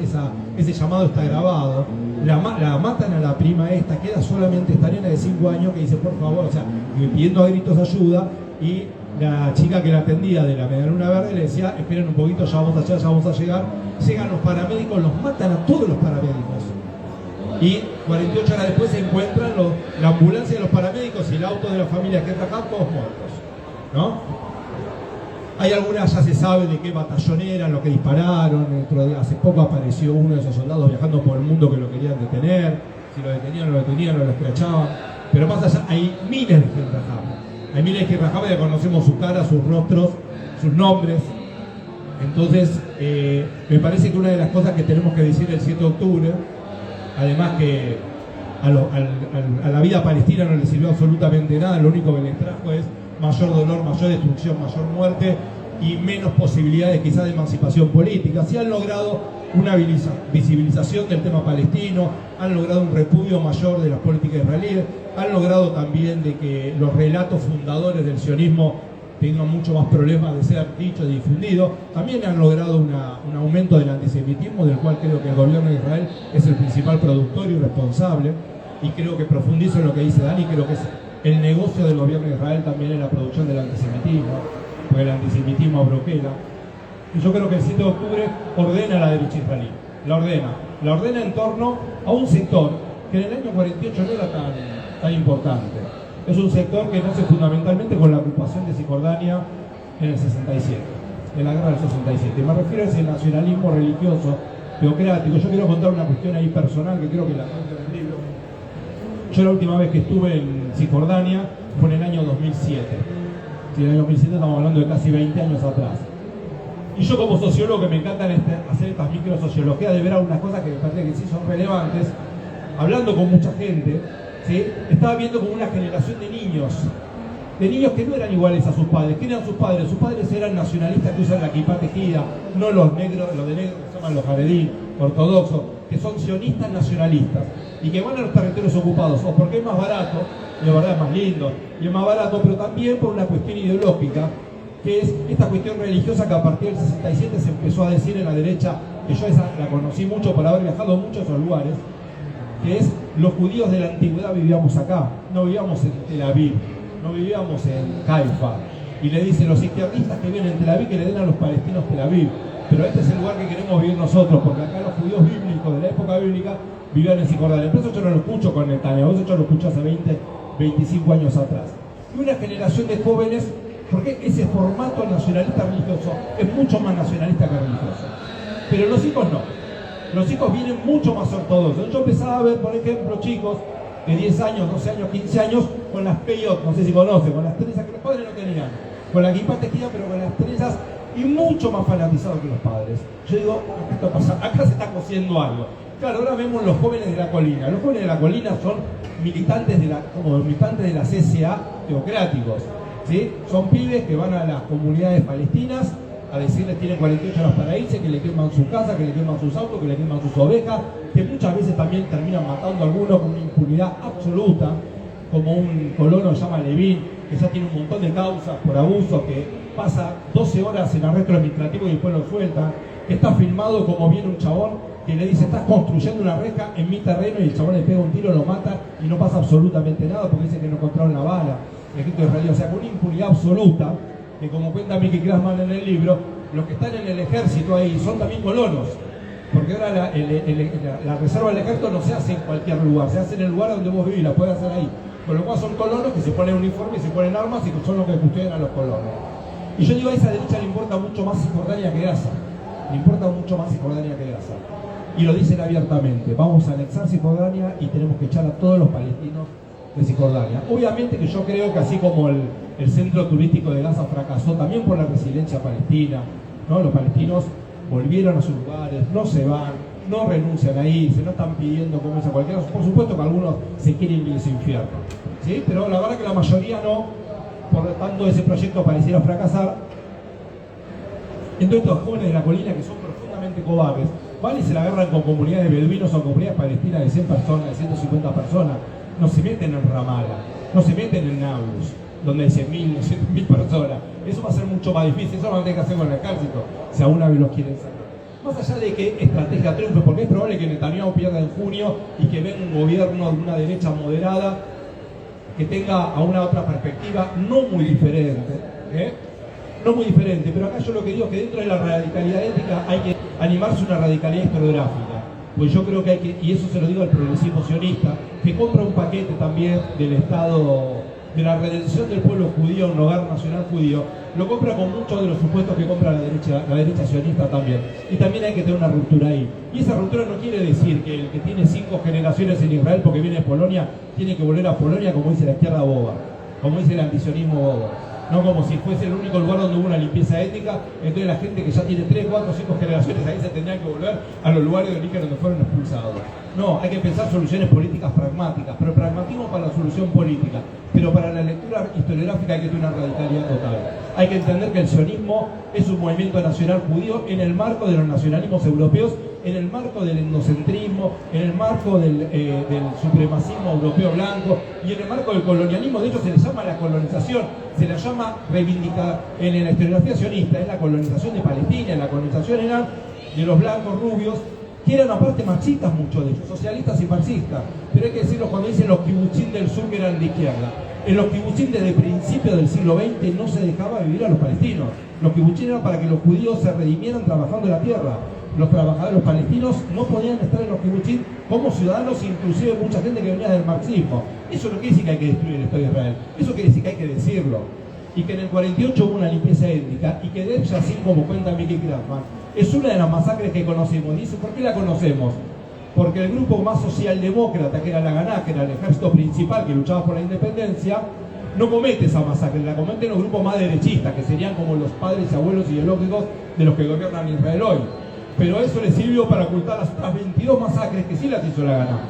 ese llamado está grabado, la matan a la prima esta, queda solamente esta nena de 5 años que dice por favor, o sea, pidiendo a gritos ayuda, y la chica que la atendía de la medialuna verde le decía, esperen un poquito, ya vamos a llegar, llegan los paramédicos, los matan a todos los paramédicos. Y 48 horas después se encuentran la ambulancia de los paramédicos y el auto de la familia que está acá, todos muertos, ¿no? Hay algunas, ya se sabe de qué batallón eran, lo que dispararon. Hace poco apareció uno de esos soldados viajando por el mundo que lo querían detener. Si lo detenían, lo escrachaban. Pero más allá, hay miles de Kim Rahab. Hay miles de Kim Rahab, ya conocemos sus caras, sus rostros, sus nombres. Entonces, me parece que una de las cosas que tenemos que decir el 7 de octubre, además que a la vida palestina no le sirvió absolutamente nada, lo único que les trajo es mayor dolor, mayor destrucción, mayor muerte y menos posibilidades quizás de emancipación política. Sí han logrado una visibilización del tema palestino, han logrado un repudio mayor de las políticas israelíes, han logrado también de que los relatos fundadores del sionismo tengan mucho más problemas de ser dichos y difundidos. También han logrado un aumento del antisemitismo, del cual creo que el gobierno de Israel es el principal productor y responsable, y creo que profundizo en lo que dice Dani, creo que es el negocio del gobierno de Israel también en la producción del antisemitismo, porque el antisemitismo abroquela. Y yo creo que el 7 de octubre ordena a la derecha israelí, la ordena en torno a un sector que en el año 48 no era tan importante. Es un sector que nace fundamentalmente con la ocupación de Cisjordania en el 67, en la guerra del 67. Me refiero a ese nacionalismo religioso, teocrático. Yo quiero contar una cuestión ahí personal que creo que la cuento en el libro. Yo la última vez que estuve en Cisjordania fue en el año 2007. En el año 2007 estamos hablando de casi 20 años atrás. Y yo como sociólogo, que me encantan hacer estas microsociologías, de ver algunas cosas que me parece que sí son relevantes, hablando con mucha gente, ¿sí? Estaba viendo como una generación de niños que no eran iguales a sus padres. ¿Qué eran sus padres? Sus padres eran nacionalistas que usan la kipá tejida, no los negros, los de negros que se llaman los jaredí, ortodoxos, que son sionistas nacionalistas y que van a los territorios ocupados, o porque es más barato, y de verdad es más lindo, y es más barato, pero también por una cuestión ideológica, que es esta cuestión religiosa que a partir del 67 se empezó a decir en la derecha, que yo esa la conocí mucho por haber viajado mucho a esos lugares, que es los judíos de la antigüedad vivíamos acá, no vivíamos en Tel Aviv, no vivíamos en Haifa. Y le dicen los izquierdistas que vienen en Tel Aviv que le den a los palestinos Tel Aviv, pero este es el lugar que queremos vivir nosotros, porque acá los judíos bíblicos de la época bíblica vivían en Cisjordania. Por eso yo no lo escucho con Netanyahu, eso yo lo escucho hace 20, 25 años atrás. Y una generación de jóvenes, porque ese formato nacionalista religioso es mucho más nacionalista que religioso. Pero los hijos no. Los hijos vienen mucho más ortodoxos. Yo empezaba a ver, por ejemplo, chicos de 10 años, 12 años, 15 años, con las peyot, no sé si conocen, con las trenzas que los padres no tenían. Con la kipá tejida, pero con las trenzas, y mucho más fanatizados que los padres. Yo digo, esto pasa, acá se está cociendo algo. Claro, ahora vemos los jóvenes de la colina. Los jóvenes de la colina son militantes de la CCA teocráticos, ¿sí? Son pibes que van a las comunidades palestinas a decirles tienen 48 horas para irse, que le queman su casa, que le queman sus autos, que le queman sus ovejas, que muchas veces también terminan matando a algunos con una impunidad absoluta, como un colono que se llama Levin, que ya tiene un montón de causas por abuso, que pasa 12 horas en arresto administrativo y después lo suelta, que está filmado como viene un chabón que le dice estás construyendo una reja en mi terreno, y el chabón le pega un tiro, lo mata y no pasa absolutamente nada porque dice que no encontraron la bala. El ejército israelí, o sea, con una impunidad absoluta, que como cuenta Mickey Krasman en el libro, los que están en el ejército ahí son también colonos, porque ahora la reserva del ejército no se hace en cualquier lugar, se hace en el lugar donde vos vivís, la puedes hacer ahí, con lo cual son colonos que se ponen uniforme y se ponen armas y que son los que custodian a los colonos. Y yo digo, a esa derecha le importa mucho más Cisjordania que Gaza, le importa mucho más Cisjordania que Gaza, y lo dicen abiertamente, vamos a anexar Cisjordania y tenemos que echar a todos los palestinos de Cisjordania. Obviamente que yo creo que así como el centro turístico de Gaza fracasó también por la resiliencia palestina, ¿no? Los palestinos volvieron a sus lugares, no se van, no renuncian a irse, no están pidiendo como a cualquiera. Por supuesto que algunos se quieren ir a ese infierno, ¿sí? Pero la verdad que la mayoría no, por lo tanto ese proyecto pareciera fracasar. Entonces estos jóvenes de la colina que son profundamente cobardes, van y se la agarran con comunidades de beduinos o comunidades palestinas de 100 personas, de 150 personas, no se meten en Ramallah, no se meten en Nablus, donde hay 100.000, 200.000 personas. Eso va a ser mucho más difícil, eso lo van a tener que hacer con el ejército, si a una vez los quieren sacar. Más allá de que estrategia triunfe, porque es probable que Netanyahu pierda en junio y que venga un gobierno de una derecha moderada que tenga a una otra perspectiva no muy diferente, no muy diferente, pero acá yo lo que digo es que dentro de la radicalidad ética hay que animarse una radicalidad historiográfica, pues yo creo que hay que, y eso se lo digo al progresismo sionista, que compra un paquete también del Estado, de la redención del pueblo judío, un hogar nacional judío, lo compra con muchos de los supuestos que compra la derecha sionista también. Y también hay que tener una ruptura ahí. Y esa ruptura no quiere decir que el que tiene 5 generaciones en Israel porque viene de Polonia, tiene que volver a Polonia como dice la izquierda boba, como dice el antisionismo bobo. No como si fuese el único lugar donde hubo una limpieza étnica, entonces la gente que ya tiene 3, 4, 5 generaciones ahí se tendría que volver a los lugares de origen donde fueron expulsados. No, hay que pensar soluciones políticas pragmáticas, pero el pragmatismo para la solución política, pero para la lectura historiográfica hay que tener una radicalidad total. Hay que entender que el sionismo es un movimiento nacional judío en el marco de los nacionalismos europeos, en el marco del etnocentrismo, en el marco del supremacismo europeo blanco y en el marco del colonialismo. De hecho se le llama la colonización, se la llama reivindicar en la historiografía sionista, es la colonización de Palestina, la colonización eran de los blancos rubios, que eran aparte marxistas muchos de ellos, socialistas y marxistas, pero hay que decirlo cuando dicen los kibutzim del sur que eran de izquierda. En los kibutzim desde principios del siglo XX no se dejaba vivir a los palestinos. Los kibutzim eran para que los judíos se redimieran trabajando la tierra. Los trabajadores, los palestinos no podían estar en los kibutzim como ciudadanos, inclusive mucha gente que venía del marxismo. Eso no quiere decir que hay que destruir el Estado de Israel, eso quiere decir que hay que decirlo. Y que en el 48 hubo una limpieza étnica y que de ella, así como cuenta Mickey Kraftman, es una de las masacres que conocemos. Dice, ¿por qué la conocemos? Porque el grupo más socialdemócrata, que era la Haganah, que era el ejército principal que luchaba por la independencia, no comete esa masacre, la cometen los grupos más derechistas, que serían como los padres y abuelos ideológicos de los que gobiernan Israel hoy. Pero eso le sirvió para ocultar las otras 22 masacres que sí las hizo la Haganah.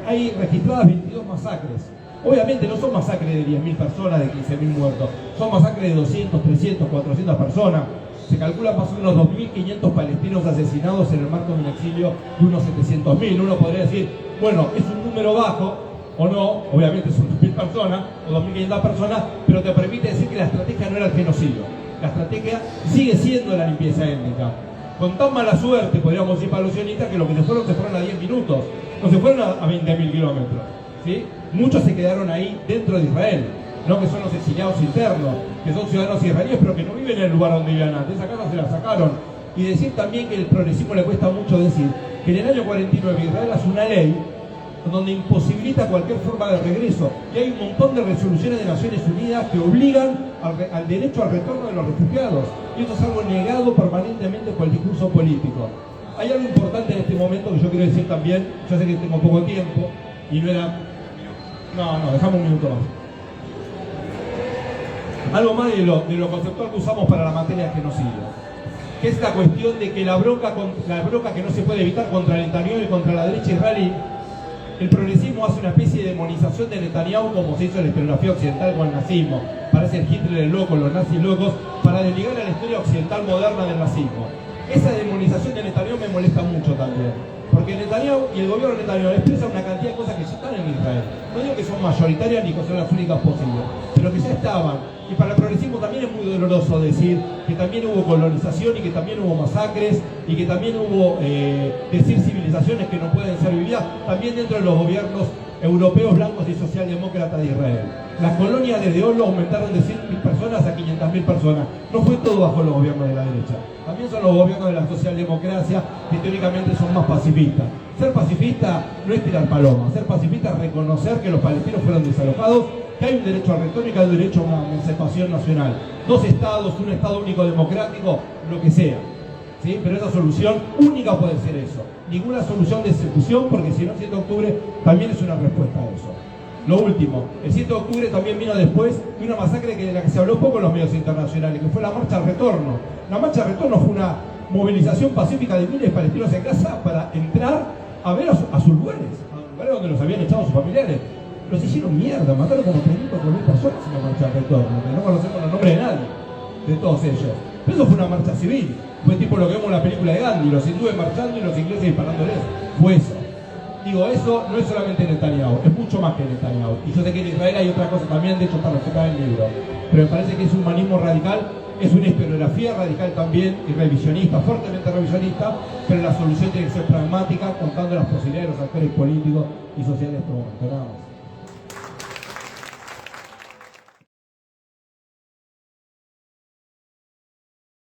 Hay registradas 22 masacres. Obviamente no son masacres de 10.000 personas, de 15.000 muertos, son masacres de 200, 300, 400 personas. Se calcula más o menos 2.500 palestinos asesinados en el marco de un exilio de unos 700.000. Uno podría decir, bueno, es un número bajo, o no, obviamente son 2.000 personas, o 2.500 personas, pero te permite decir que la estrategia no era el genocidio. La estrategia sigue siendo la limpieza étnica. Con tan mala suerte, podríamos decir para los sionistas, que los que se fueron a 10 minutos, no se fueron a 20.000 kilómetros, ¿sí? Muchos se quedaron ahí dentro de Israel, no que son los exiliados internos, que son ciudadanos israelíes, pero que no viven en el lugar donde vivían antes. Esa casa se la sacaron. Y decir también que el progresismo le cuesta mucho decir que en el año 49 Israel hace una ley donde imposibilita cualquier forma de regreso. Y hay un montón de resoluciones de Naciones Unidas que obligan al derecho al retorno de los refugiados. Y esto es algo negado permanentemente por el discurso político. Hay algo importante en este momento que yo quiero decir también. Yo sé que tengo poco tiempo y no era... No, dejamos un minuto más. Algo más de lo conceptual que usamos para la materia de genocidio, que es la cuestión de que la bronca que no se puede evitar contra Netanyahu y contra la derecha israelí. El progresismo hace una especie de demonización de Netanyahu, como se hizo en la historiografía occidental con el nazismo. Parece el Hitler el loco, los nazis locos, para desligar a la historia occidental moderna del nazismo. Esa demonización de Netanyahu me molesta mucho también, porque Netanyahu y el gobierno de Netanyahu expresan una cantidad de cosas que ya están en Israel. No digo que son mayoritarias ni que son las únicas posibles, pero que ya estaban. Y para el progresismo también es muy doloroso decir que también hubo colonización y que también hubo masacres y que también hubo decir civilizaciones que no pueden ser vividas también dentro de los gobiernos europeos blancos y socialdemócratas de Israel. Las colonias desde Oslo aumentaron de 100.000 personas a 500.000 personas. No fue todo bajo los gobiernos de la derecha. También son los gobiernos de la socialdemocracia que teóricamente son más pacifistas. Ser pacifista no es tirar palomas. Ser pacifista es reconocer que los palestinos fueron desalojados, que hay un derecho al retorno y que hay un derecho a una emancipación nacional. 2 estados, un estado único democrático, lo que sea. ¿Sí? Pero esa solución única puede ser eso. Ninguna solución de ejecución, porque si no, el 7 de octubre también es una respuesta a eso. Lo último, el 7 de octubre también vino después de una masacre de la que se habló poco en los medios internacionales, que fue la marcha al retorno. La marcha al retorno fue movilización pacífica de miles de palestinos en Gaza para entrar a ver a sus lugares, donde los habían echado sus familiares. Los hicieron mierda, mataron como 3.000 personas en la marcha de retorno, que no conocemos los nombres de nadie, de todos ellos. Pero eso fue una marcha civil, fue tipo lo que vemos en la película de Gandhi, los hindúes marchando y los ingleses disparándoles. Fue eso. Digo, eso no es solamente Netanyahu, es mucho más que Netanyahu. Y yo sé que en Israel hay otra cosa también, de hecho está reflejada en el libro. Pero me parece que es un humanismo radical, es una historiografía radical también, y revisionista, fuertemente revisionista, pero la solución tiene que ser pragmática, contando las posibilidades de los actores políticos y sociales de este momento. Nada más.